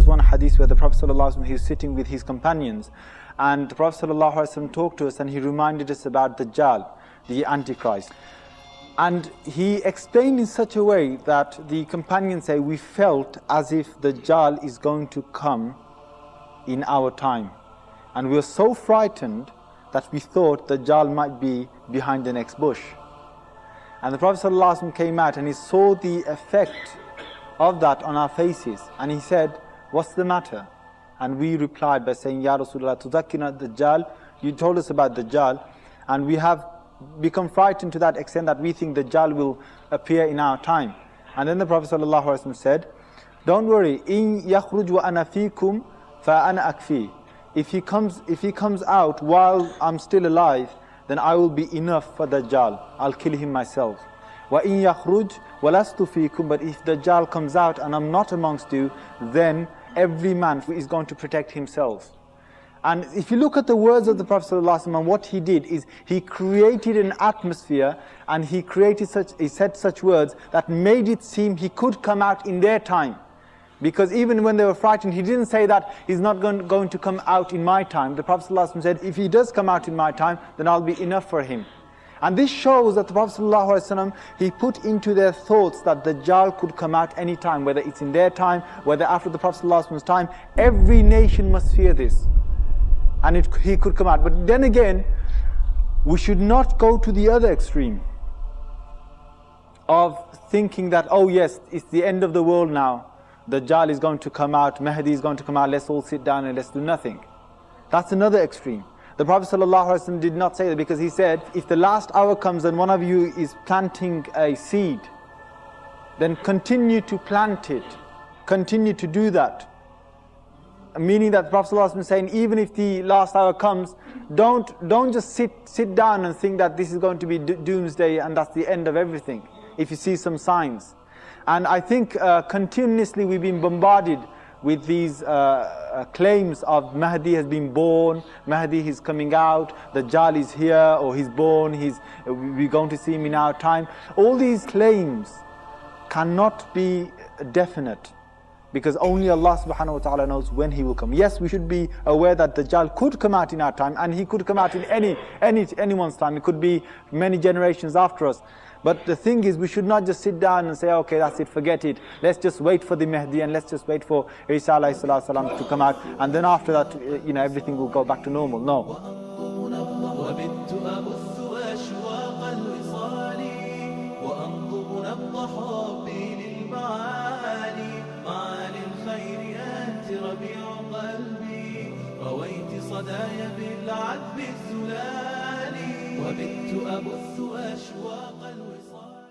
was one hadith where the Prophet ﷺ, he was sitting with his companions, and the Prophet ﷺ talked to us and he reminded us about Dajjal, the Antichrist. And he explained in such a way that the companions say, we felt as if Dajjal is going to come in our time. And we were so frightened that we thought Dajjal might be behind the next bush. And the Prophet ﷺ came out and he saw the effect of that on our faces. And he said, what's the matter? And we replied by saying, Ya Rasulullah, tuzakkina Dajjal, you told us about Dajjal, and we have become frightened to that extent that we think Dajjal will appear in our time. And then the Prophet ﷺ said, don't worry, in yakhruj wa ana fikum fa ana akfi. If he comes out while I'm still alive, then I will be enough for Dajjal. I'll kill him myself. Wa in yakhruj wa lastu fikum. But if Dajjal comes out and I'm not amongst you, then every man is going to protect himself. And if you look at the words of the Prophet ﷺ, and what he did is he created an atmosphere, and he said such words that made it seem he could come out in their time. Because even when they were frightened, he didn't say that he's not going to come out in my time. The Prophet ﷺ said, if he does come out in my time, then I'll be enough for him. And this shows that the Prophet ﷺ, he put into their thoughts that Dajjal could come out any time, whether it's in their time, whether after the Prophet ﷺ's time. Every nation must fear this. And he could come out. But then again, we should not go to the other extreme of thinking that, oh yes, it's the end of the world now. Dajjal is going to come out, Mahdi is going to come out, let's all sit down and let's do nothing. That's another extreme. The Prophet ﷺ did not say that, because he said, if the last hour comes and one of you is planting a seed, then continue to plant it. Continue to do that. Meaning that the Prophet ﷺ is saying, even if the last hour comes, don't just sit down and think that this is going to be doomsday and that's the end of everything, if you see some signs. And I think continuously we've been bombarded with these claims of Mahdi has been born, Mahdi is coming out, Dajjal is here, or he's born, we're going to see him in our time. All these claims cannot be definite, because only Allah subhanahu wa ta'ala knows when he will come. Yes, we should be aware that Dajjal could come out in our time, and he could come out in anyone's time. It could be many generations after us. But the thing is, we should not just sit down and say, okay, that's it, forget it. Let's just wait for the Mahdi, and let's just wait for Isa alayhi salatu salam to come out, and then after that, everything will go back to normal. No. رويت صدايا بالعذب الزلال وبت أبث أشواق الوصال.